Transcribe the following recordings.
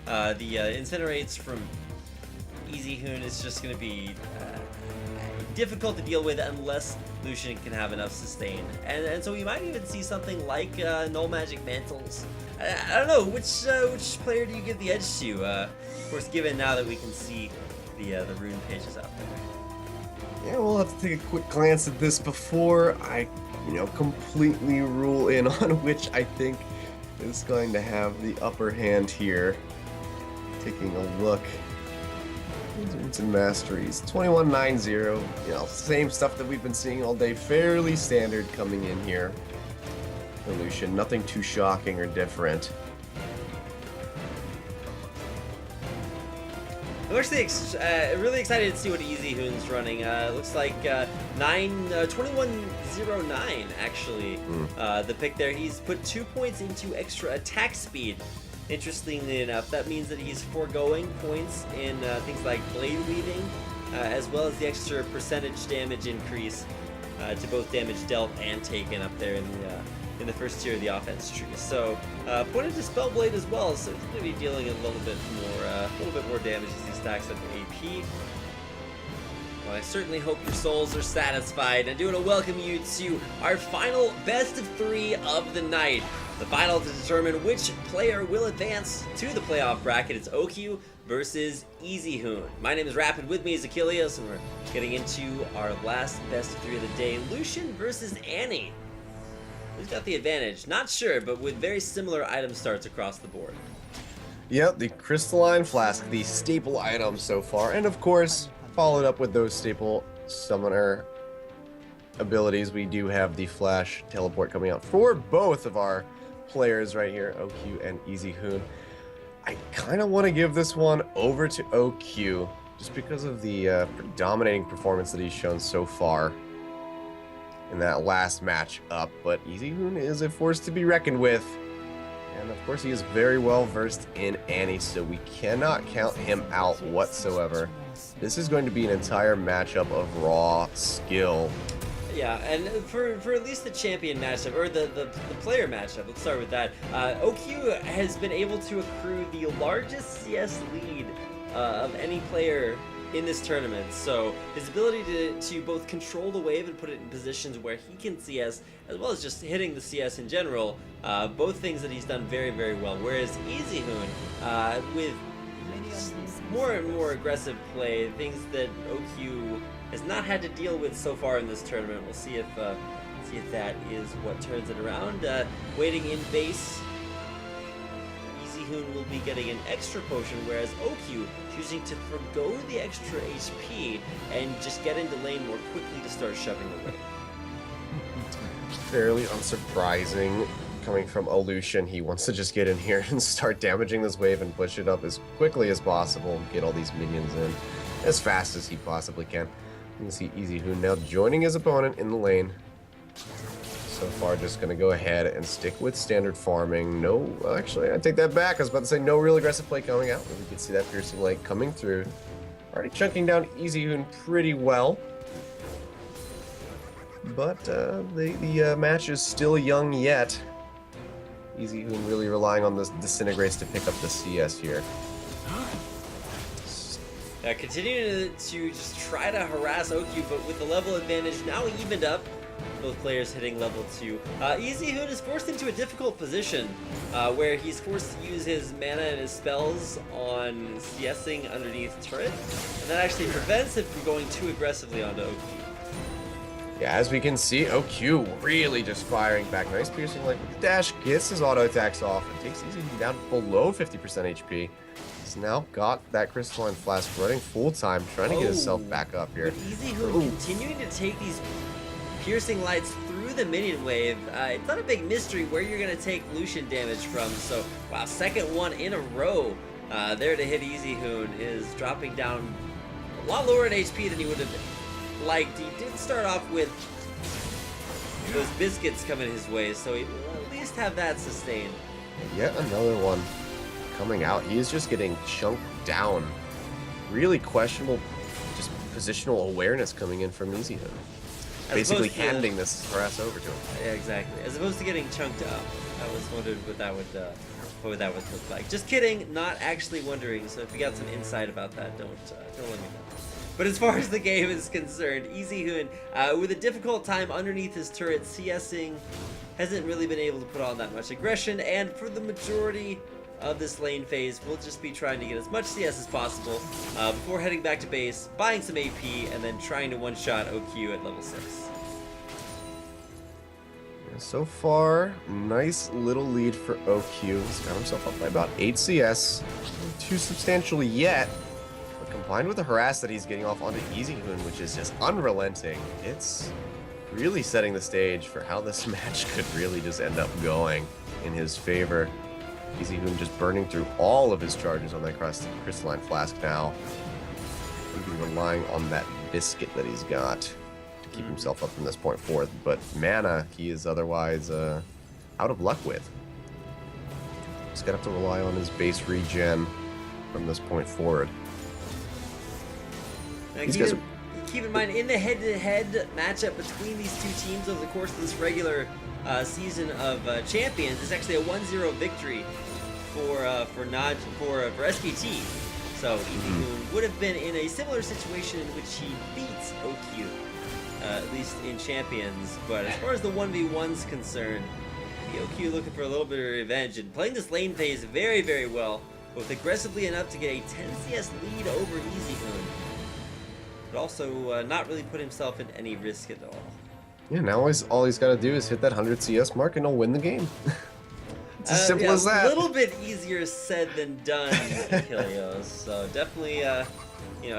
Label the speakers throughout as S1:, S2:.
S1: The Incinerates from Easyhoon is just going to be difficult to deal with unless Lucian can have enough sustain. And so we might even see something like Null Magic Mantles. I don't know, which player do you give the edge to? Of course, given now that we can see the rune pages out there.
S2: Yeah, we'll have to take a quick glance at this before I, completely rule in on which I think is going to have the upper hand here. Taking a look. It's in masteries. 2190. Same stuff that we've been seeing all day. Fairly standard coming in here. Lucian, nothing too shocking or different.
S1: I'm actually really excited to see what Easyhoon's running. Looks like 2109 actually. The pick there. He's put 2 points into extra attack speed. Interestingly enough, that means that he's foregoing points in things like blade weaving, as well as the extra percentage damage increase to both damage dealt and taken up there in the first tier of the offense tree. So pointed to Spellblade as well, so he's going to be dealing a little bit more damage as he stacks up AP. Well, I certainly hope your souls are satisfied. I do want to welcome you to our final best of 3 of the night. The final to determine which player will advance to the playoff bracket. It's OHQ versus Easyhoon. My name is Rapid, with me is Achilles, and we're getting into our last best of 3 of the day. Lucian versus Annie. Who's got the advantage? Not sure, but with very similar item starts across the board.
S2: Yep, the Crystalline Flask, the staple item so far, and of course, followed up with those staple summoner abilities, we do have the Flash Teleport coming out for both of our players right here, OHQ and Easyhoon. I kind of want to give this one over to OHQ just because of the dominating performance that he's shown so far in that last match up, but Easyhoon is a force to be reckoned with. And of course he is very well versed in Annie, so we cannot count him out whatsoever. This is going to be an entire matchup of raw skill.
S1: Yeah, and for at least the champion matchup, or the player matchup, let's start with that. OHQ has been able to accrue the largest CS lead of any player in this tournament. So his ability to both control the wave and put it in positions where he can CS, as well as just hitting the CS in general, both things that he's done very, very well. Whereas Easyhoon, with more and more aggressive play, things that OHQ has not had to deal with so far in this tournament. We'll see if that is what turns it around. Waiting in base, Easyhoon will be getting an extra potion, whereas OHQ choosing to forgo the extra HP and just get into lane more quickly to start shoving away.
S2: Fairly unsurprising coming from Lucian. He wants to just get in here and start damaging this wave and push it up as quickly as possible and get all these minions in as fast as he possibly can. You can see Easyhoon now joining his opponent in the lane. So far, just going to go ahead and stick with standard farming. No, actually, I take that back. I was about to say no real aggressive play coming out. We can see that piercing light coming through. Already chunking down Easyhoon pretty well. But the match is still young yet. Easyhoon really relying on the Disintegrates to pick up the CS here.
S1: Continuing to just try to harass OHQ, but with the level advantage now evened up, both players hitting level 2. Easyhoon is forced into a difficult position where he's forced to use his mana and his spells on CSing underneath turret, and that actually prevents him from going too aggressively onto OHQ.
S2: Yeah, as we can see, OHQ really just firing back. Nice piercing like with the dash, gets his auto attacks off, and takes Easyhoon down below 50% HP. He's now got that Crystalline Flask running full time, trying to get himself back up here.
S1: Easyhoon continuing to take these piercing lights through the minion wave. It's not a big mystery where you're going to take Lucian damage from, so wow, second one in a row there to hit Easyhoon is dropping down a lot lower in HP than he would have liked. He did start off with those biscuits coming his way, so he will at least have that sustained.
S2: Yet another one coming out. He is just getting chunked down. Really questionable just positional awareness coming in from Easyhoon. Basically handing this harass over to him.
S1: Yeah, exactly. As opposed to getting chunked up. I was wondering what what that would look like. Just kidding, not actually wondering. So if you got some insight about that, don't let me know. But as far as the game is concerned, Easyhoon, with a difficult time underneath his turret, CSing hasn't really been able to put on that much aggression, and for the majority of this lane phase, we'll just be trying to get as much CS as possible before heading back to base, buying some AP, and then trying to one-shot OQ at level 6.
S2: So far, nice little lead for OQ. He's got himself up by about 8 CS. Not too substantial yet, but combined with the harass that he's getting off onto Easyhoon, which is just unrelenting, it's really setting the stage for how this match could really just end up going in his favor. Easyhoon just burning through all of his charges on that crystalline flask now. Maybe relying on that biscuit that he's got to keep himself up from this point forth. But mana, he is otherwise out of luck with. He's gonna have to rely on his base regen from this point forward.
S1: Keep in mind, in the head-to-head matchup between these two teams over the course of this regular season of Champions, it's actually a 1-0 victory for SKT. So Easyhoon would have been in a similar situation in which he beats OQ, at least in Champions. But as far as the 1v1's concerned, the OQ looking for a little bit of revenge and playing this lane phase very, very well, both aggressively enough to get a 10 CS lead over Easyhoon, but also not really put himself in any risk at all.
S2: Yeah, now all he's got to do is hit that 100 CS mark and he'll win the game. It's as simple as that.
S1: A little bit easier said than done, Achilleos. So definitely, a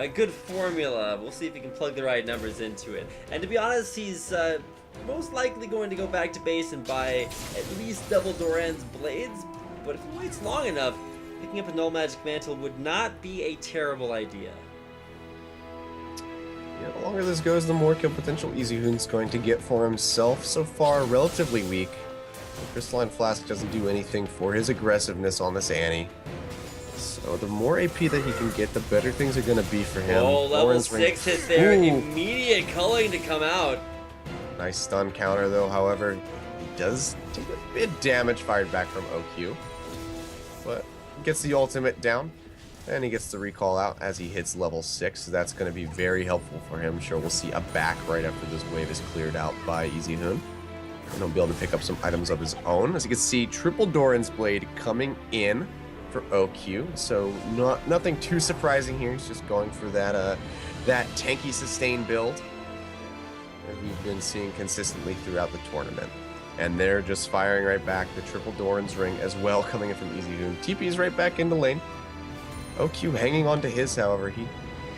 S1: good formula. We'll see if he can plug the right numbers into it. And to be honest, he's most likely going to go back to base and buy at least double Doran's blades. But if he waits long enough, picking up a Null Magic Mantle would not be a terrible idea.
S2: Yeah, the longer this goes, the more kill potential Easyhoon's going to get for himself. So far, relatively weak. The Crystalline Flask doesn't do anything for his aggressiveness on this Annie. So the more AP that he can get, the better things are going to be for him.
S1: Oh, level 6 hit there. Ooh. Immediate culling to come out.
S2: Nice stun counter, though. However, he does take a bit of damage fired back from OQ. But gets the ultimate down. And he gets the recall out as he hits level 6. So that's going to be very helpful for him. Sure, we'll see a back right after this wave is cleared out by Easyhoon. And he'll be able to pick up some items of his own. As you can see, triple Doran's Blade coming in for OQ. So nothing too surprising here. He's just going for that tanky sustain build that we've been seeing consistently throughout the tournament. And they're just firing right back. The triple Doran's Ring as well coming in from Easyhoon. TP's right back into lane. OQ hanging on to his, however, he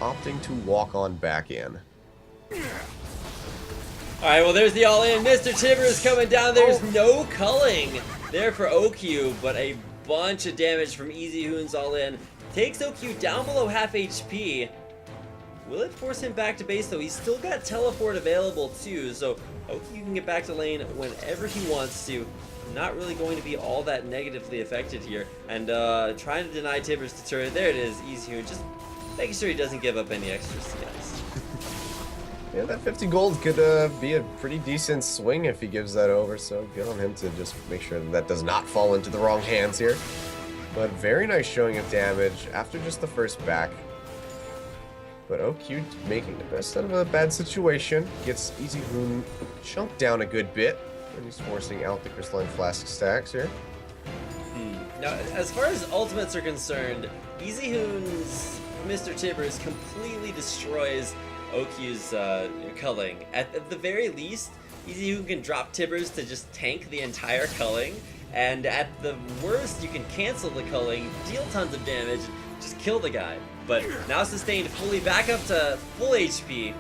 S2: opting to walk on back in.
S1: Alright, well there's the all-in. Mr. Tibbers coming down. There's no culling there for OQ, but a bunch of damage from Easyhoon's all-in. Takes OQ down below half HP. Will it force him back to base though? He's still got teleport available too, so OQ can get back to lane whenever he wants to. Not really going to be all that negatively affected here. And trying to deny Tibbers to turret. There it is, Easyhoon. Just making sure he doesn't give up any extra CS.
S2: Yeah, that 50 gold could be a pretty decent swing if he gives that over, so good on him to just make sure that does not fall into the wrong hands here. But very nice showing of damage after just the first back. But OQ making the best out of a bad situation. Gets Easyhoon chunked down a good bit, and he's forcing out the Crystalline Flask stacks here.
S1: Now, as far as ultimates are concerned, Easyhoon's Mr. Tibbers completely destroys OQ's culling. At the very least, Easyhoon can drop Tibbers to just tank the entire culling, and at the worst, you can cancel the culling, deal tons of damage, just kill the guy. But now sustained fully back up to full HP.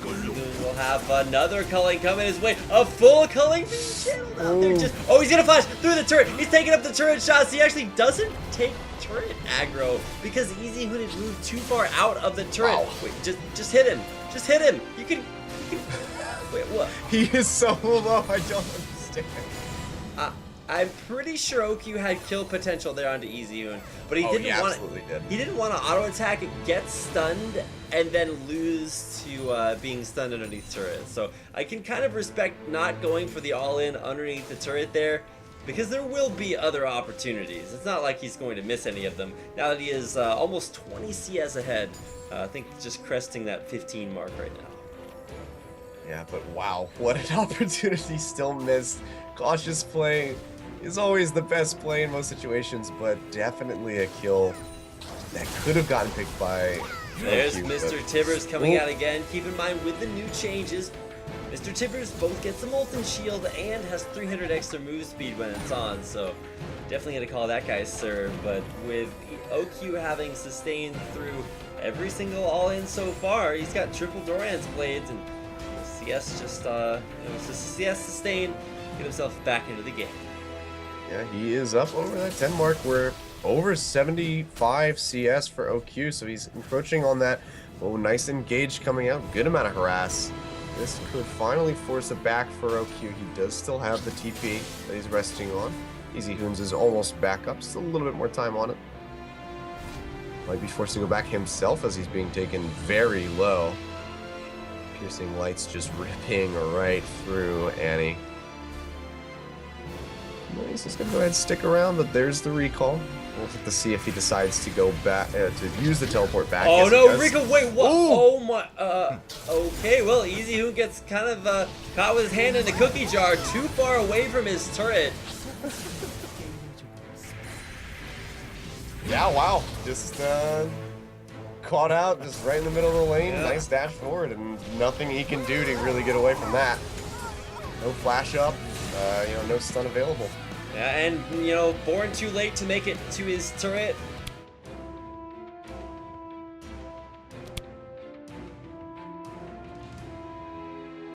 S1: Easyhoon will have another culling coming his way. A full culling being channeled out there. Oh, he's gonna flash through the turret. He's taking up the turret shots. He actually doesn't take turret aggro because Easyhoon had moved too far out of the turret. Wow. Wait, just hit him. Just hit him. You can. Wait, what?
S2: He is so low. I don't understand.
S1: I'm pretty sure OQ had kill potential there onto Easyhoon, but he didn't want to auto attack, get stunned, and then lose to being stunned underneath turret. So I can kind of respect not going for the all-in underneath the turret there. because there will be other opportunities. It's not like he's going to miss any of them. Now that he is almost 20 CS ahead, I think just cresting that 15 mark right now.
S2: Yeah, but wow, what an opportunity still missed. Cautious play is always the best play in most situations, but definitely a kill that could have gotten picked by
S1: There's
S2: OHQ,
S1: Mr.
S2: but-
S1: Tibbers coming
S2: Ooh.
S1: out again. Keep in mind, with the new changes, Mr. Tibbers both gets the Molten Shield and has 300 extra move speed when it's on, so definitely gonna call that guy sir. But with OQ having sustained through every single all-in so far, he's got triple Doran's blades, and CS just, CS sustain, get himself back into the game.
S2: Yeah, he is up over that 10 mark. We're over 75 CS for OQ, so he's encroaching on that. Oh, nice engage coming out. Good amount of harass. This could finally force it back for OQ. He does still have the TP that he's resting on. Easyhoons is almost back up. Still a little bit more time on it. Might be forced to go back himself as he's being taken very low. Piercing lights just ripping right through Annie. Nice, he's gonna go ahead and stick around, but there's the recall. We'll have to see if he decides to go back, to use the teleport back.
S1: Oh
S2: Yes, he
S1: no,
S2: does.
S1: Rico, wait, what?
S2: Ooh.
S1: Oh my, okay, well, Easyhoon gets kind of caught with his hand in the cookie jar, too far away from his turret.
S2: Yeah, wow. Just caught out, just right in the middle of the lane.
S1: Yeah.
S2: Nice dash forward, and nothing he can do to really get away from that. No flash up, no stun available.
S1: Yeah, and, born too late to make it to his turret.